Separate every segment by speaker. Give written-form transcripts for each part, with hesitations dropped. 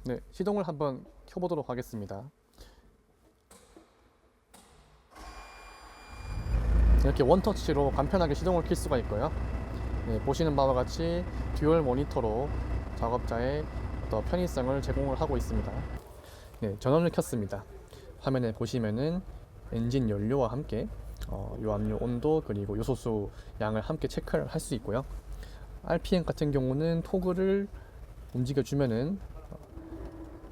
Speaker 1: 네, 시동을 한번 켜보도록 하겠습니다. 이렇게 원터치로 간편하게 시동을 킬 수가 있고요. 네, 보시는 바와 같이 듀얼 모니터로 작업자의 편의성을 제공을 하고 있습니다. 네, 전원을 켰습니다. 화면에 보시면은 엔진 연료와 함께 요압류 온도 그리고 요소수 양을 함께 체크를 할 수 있고요. RPM 같은 경우는 토글을 움직여주면은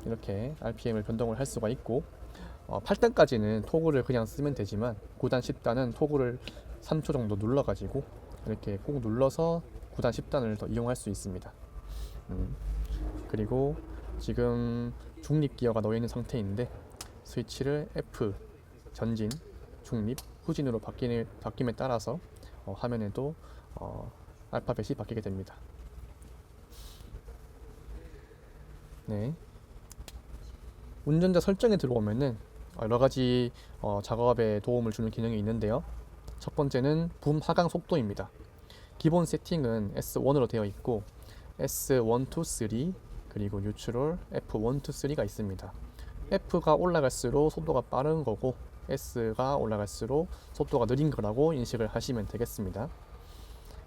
Speaker 1: 이렇게 RPM을 변동을 할 수가 있고 8단까지는 토글을 그냥 쓰면 되지만 9단, 10단은 토글을 3초 정도 눌러가지고 이렇게 꼭 눌러서 9단, 10단을 더 이용할 수 있습니다. 그리고 지금 중립 기어가 놓여 있는 상태인데 스위치를 F, 전진, 중립, 후진으로 바뀜에 따라서 화면에도 알파벳이 바뀌게 됩니다. 네. 운전자 설정에 들어오면은 여러 가지 작업에 도움을 주는 기능이 있는데요. 첫 번째는 붐 하강 속도입니다. 기본 세팅은 S1으로 되어 있고 S1, 2, 3 그리고 뉴트럴 F1, 2, 3가 있습니다. F가 올라갈수록 속도가 빠른 거고 S가 올라갈수록 속도가 느린 거라고 인식을 하시면 되겠습니다.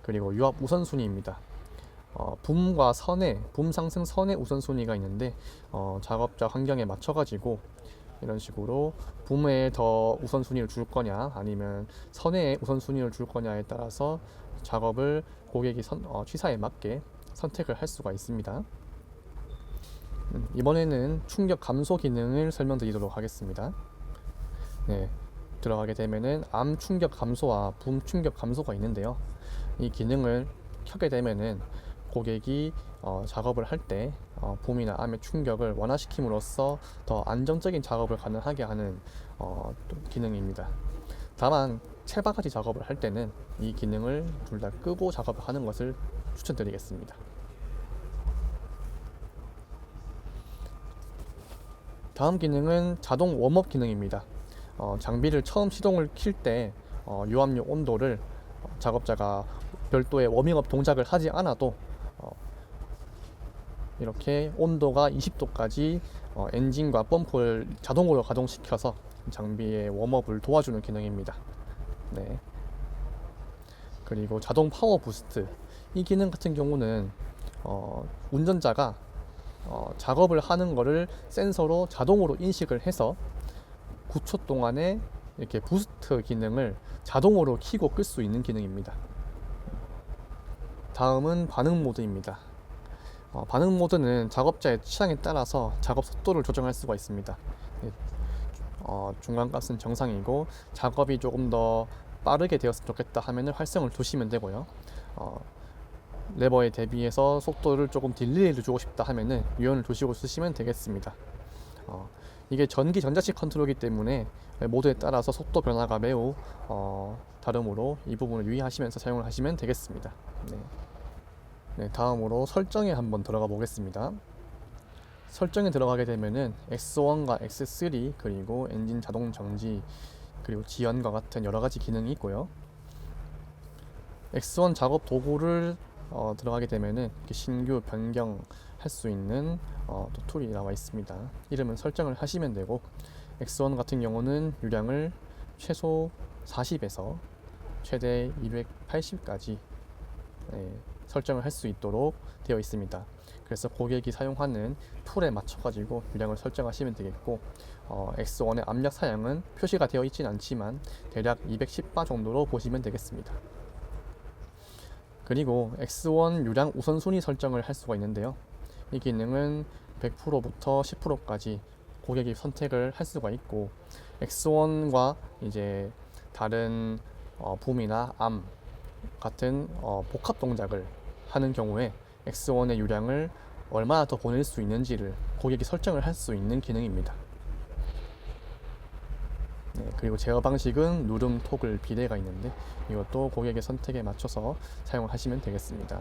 Speaker 1: 그리고 유압 우선순위입니다. 붐과 선의 붐 상승 선의 우선순위가 있는데 작업자 환경에 맞춰가지고 이런 식으로 붐에 더 우선순위를 줄 거냐 아니면 선에 우선순위를 줄 거냐에 따라서 작업을 고객이 취사에 맞게 선택을 할 수가 있습니다. 이번에는 충격 감소 기능을 설명드리도록 하겠습니다. 네, 들어가게 되면은 암 충격 감소와 붐 충격 감소가 있는데요. 이 기능을 켜게 되면은 고객이 작업을 할 때 붐이나 암의 충격을 완화시킴으로써 더 안정적인 작업을 가능하게 하는 기능입니다. 다만 채바가지 작업을 할 때는 이 기능을 둘 다 끄고 작업을 하는 것을 추천드리겠습니다. 다음 기능은 자동 웜업 기능입니다. 장비를 처음 시동을 킬 때 유압류 온도를 작업자가 별도의 워밍업 동작을 하지 않아도 이렇게 온도가 20도까지 엔진과 펌프를 자동으로 가동시켜서 장비의 웜업을 도와주는 기능입니다. 네. 그리고 자동 파워 부스트 이 기능 같은 경우는 운전자가 작업을 하는 것을 센서로 자동으로 인식을 해서 9초 동안에 이렇게 부스트 기능을 자동으로 켜고 끌 수 있는 기능입니다. 다음은 반응 모드입니다. 반응 모드는 작업자의 취향에 따라서 작업 속도를 조정할 수가 있습니다. 중간값은 정상이고 작업이 조금 더 빠르게 되었으면 좋겠다 하면 활성을 두시면 되고요. 레버에 대비해서 속도를 조금 딜레이를 주고 싶다 하면은 유연을 두시고 쓰시면 되겠습니다. 이게 전기 전자식 컨트롤이기 때문에 모드에 따라서 속도 변화가 매우 다르므로 이 부분을 유의하시면서 사용을 하시면 되겠습니다. 네, 다음으로 설정에 한번 들어가 보겠습니다. 설정에 들어가게 되면은 X1과 X3 그리고 엔진 자동 정지 그리고 지연과 같은 여러 가지 기능이 있고요. X1 작업 도구를 들어가게 되면은 이렇게 신규 변경할 수 있는 또 툴이 나와 있습니다. 이름은 설정을 하시면 되고 X1 같은 경우는 유량을 최소 40에서 최대 280까지 설정을 할 수 있도록 되어 있습니다. 그래서 고객이 사용하는 툴에 맞춰 가지고 유량을 설정하시면 되겠고 X1의 압력 사양은 표시가 되어 있진 않지만 대략 210바 정도로 보시면 되겠습니다. 그리고 X1 유량 우선순위 설정을 할 수가 있는데요. 이 기능은 100%부터 10%까지 고객이 선택을 할 수가 있고 X1과 이제 다른 붐이나 암 같은 복합 동작을 하는 경우에 X1의 유량을 얼마나 더 보낼 수 있는지를 고객이 설정을 할 수 있는 기능입니다. 네, 그리고 제어 방식은 누름, 토글, 비례가 있는데 이것도 고객의 선택에 맞춰서 사용하시면 되겠습니다.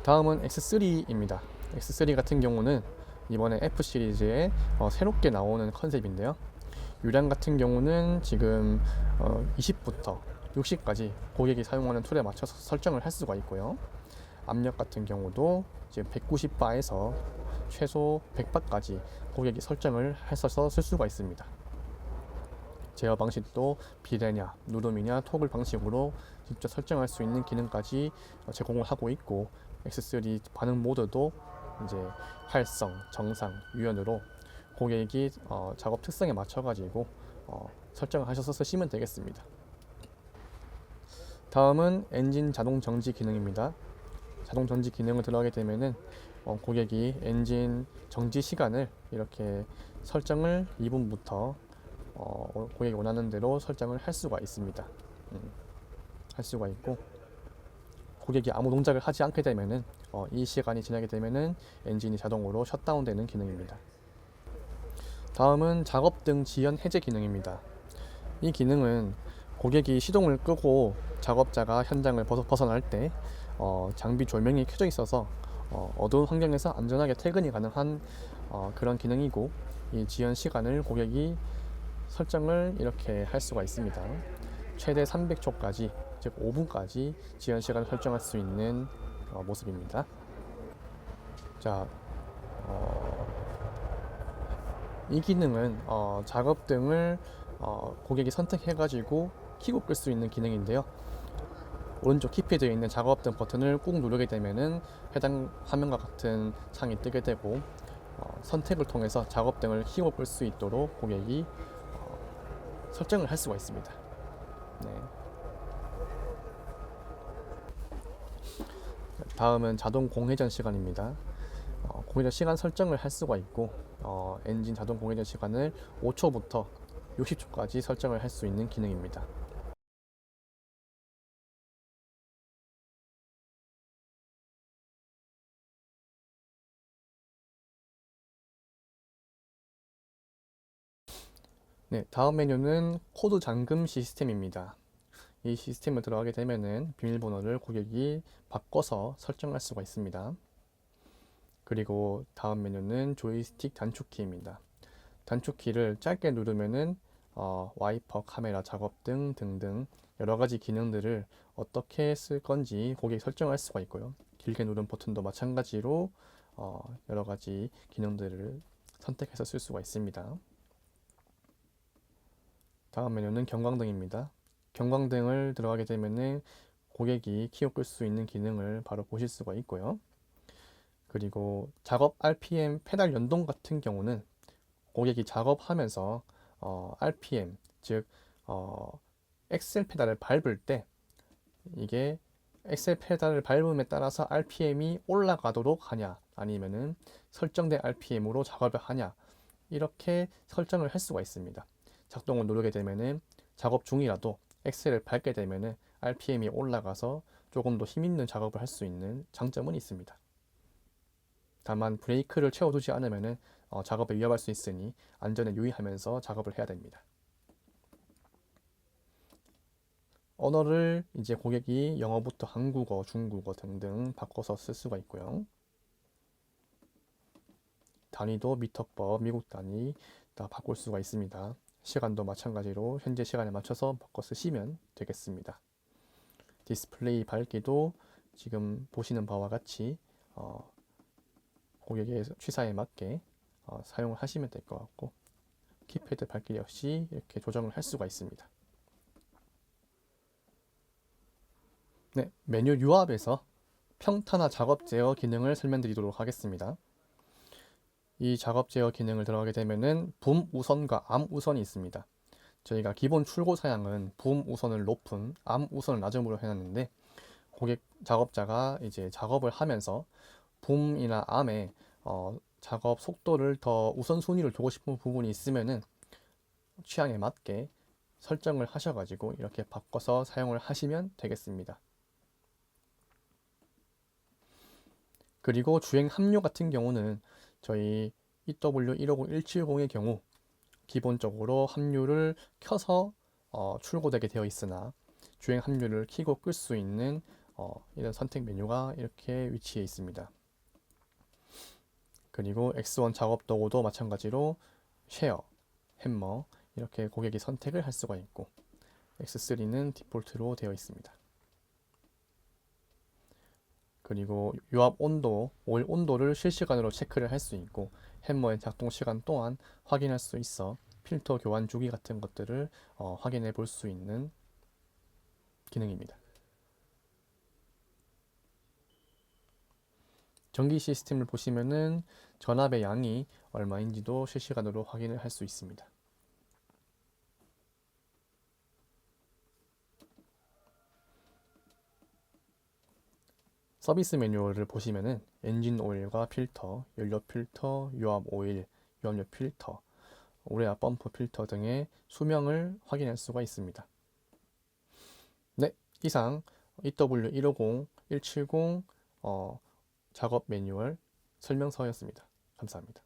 Speaker 1: 다음은 X3입니다. X3 같은 경우는 이번에 F 시리즈에 새롭게 나오는 컨셉인데요. 유량 같은 경우는 지금 20부터 60까지 고객이 사용하는 툴에 맞춰서 설정을 할 수가 있고요. 압력 같은 경우도 지금 190바에서 최소 100바까지 고객이 설정을 해서 쓸 수가 있습니다. 제어 방식도 비례냐, 누름이냐, 토글 방식으로 직접 설정할 수 있는 기능까지 제공을 하고 있고, X3 반응 모드도 이제 활성, 정상, 유연으로 고객이 작업 특성에 맞춰 가지고 설정을 하셔서 쓰시면 되겠습니다. 다음은 엔진 자동 정지 기능입니다. 자동 정지 기능을 들어가게 되면은 고객이 엔진 정지 시간을 이렇게 설정을 2분부터 고객이 원하는 대로 설정을 할 수가 있습니다. 할 수가 있고, 고객이 아무 동작을 하지 않게 되면은 이 시간이 지나게 되면은 엔진이 자동으로 셧다운되는 기능입니다. 다음은 작업등 지연 해제 기능입니다. 이 기능은 고객이 시동을 끄고 작업자가 현장을 벗어날 때 장비 조명이 켜져 있어서 어두운 환경에서 안전하게 퇴근이 가능한 그런 기능이고, 이 지연 시간을 고객이 설정을 이렇게 할 수가 있습니다. 최대 300초까지, 즉 5분까지 지연 시간을 설정할 수 있는 모습입니다. 자, 이 기능은 작업등을 고객이 선택해가지고 켜고 끌 수 있는 기능인데요. 오른쪽 키패드에 있는 작업등 버튼을 꾹 누르게 되면은 해당 화면과 같은 창이 뜨게 되고, 선택을 통해서 작업등을 켜고 끌 수 있도록 고객이 설정을 할 수가 있습니다. 네. 다음은 자동 공회전 시간입니다. 공회전 시간 설정을 할 수가 있고, 엔진 자동 공회전 시간을 5초부터 60초까지 설정을 할 수 있는 기능입니다. 네, 다음 메뉴는 코드 잠금 시스템입니다. 이 시스템을 들어가게 되면은 비밀번호를 고객이 바꿔서 설정할 수가 있습니다. 그리고 다음 메뉴는 조이스틱 단축키입니다. 단축키를 짧게 누르면은 와이퍼, 카메라, 작업등 등등 여러 가지 기능들을 어떻게 쓸 건지 고객이 설정할 수가 있고요. 길게 누른 버튼도 마찬가지로 여러 가지 기능들을 선택해서 쓸 수가 있습니다. 다음 메뉴는 경광등입니다. 경광등을 들어가게 되면은 고객이 키워 끌 수 있는 기능을 바로 보실 수가 있고요. 그리고 작업 RPM 페달 연동 같은 경우는 고객이 작업하면서 RPM, 즉 엑셀 페달을 밟을 때 이게 엑셀 페달을 밟음에 따라서 RPM이 올라가도록 하냐, 아니면은 설정된 RPM으로 작업을 하냐, 이렇게 설정을 할 수가 있습니다. 작동을 누르게 되면은 작업 중이라도 엑셀을 밟게 되면은 RPM이 올라가서 조금 더 힘있는 작업을 할 수 있는 장점은 있습니다. 다만 브레이크를 채워두지 않으면은 작업에 위협할 수 있으니 안전에 유의하면서 작업을 해야 됩니다. 언어를 이제 고객이 영어부터 한국어, 중국어 등등 바꿔서 쓸 수가 있고요. 단위도 미터법, 미국 단위 다 바꿀 수가 있습니다. 시간도 마찬가지로 현재 시간에 맞춰서 바꿔 쓰시면 되겠습니다. 디스플레이 밝기도 지금 보시는 바와 같이 고객의 취사에 맞게 사용을 하시면 될 것 같고, 키패드 밝기 역시 이렇게 조정을 할 수가 있습니다. 네, 메뉴 유압에서 평탄화 작업 제어 기능을 설명드리도록 하겠습니다. 이 작업 제어 기능을 들어가게 되면은 붐 우선과 암 우선이 있습니다. 저희가 기본 출고 사양은 붐 우선을 높은, 암 우선을 낮음으로 해놨는데, 고객 작업자가 이제 작업을 하면서 붐이나 암에 작업 속도를 더 우선순위를 두고 싶은 부분이 있으면은 취향에 맞게 설정을 하셔가지고 이렇게 바꿔서 사용을 하시면 되겠습니다. 그리고 주행 합류 같은 경우는 저희 EW150170의 경우 기본적으로 합류를 켜서 출고되게 되어 있으나, 주행 합류를 켜고 끌 수 있는 이런 선택 메뉴가 이렇게 위치해 있습니다. 그리고 X1 작업 도구도 마찬가지로 쉐어, 해머 이렇게 고객이 선택을 할 수가 있고, X3는 디폴트로 되어 있습니다. 그리고 유압 온도, 오일 온도를 실시간으로 체크를 할 수 있고 햄머의 작동 시간 또한 확인할 수 있어 필터 교환 주기 같은 것들을 확인해 볼 수 있는 기능입니다. 전기 시스템을 보시면은 전압의 양이 얼마인지도 실시간으로 확인을 할 수 있습니다. 서비스 매뉴얼을 보시면은 엔진 오일과 필터, 연료 필터, 유압 오일, 유압유 필터, 오레아 펌프 필터 등의 수명을 확인할 수가 있습니다. 네, 이상 EW150, 170 작업 매뉴얼 설명서였습니다. 감사합니다.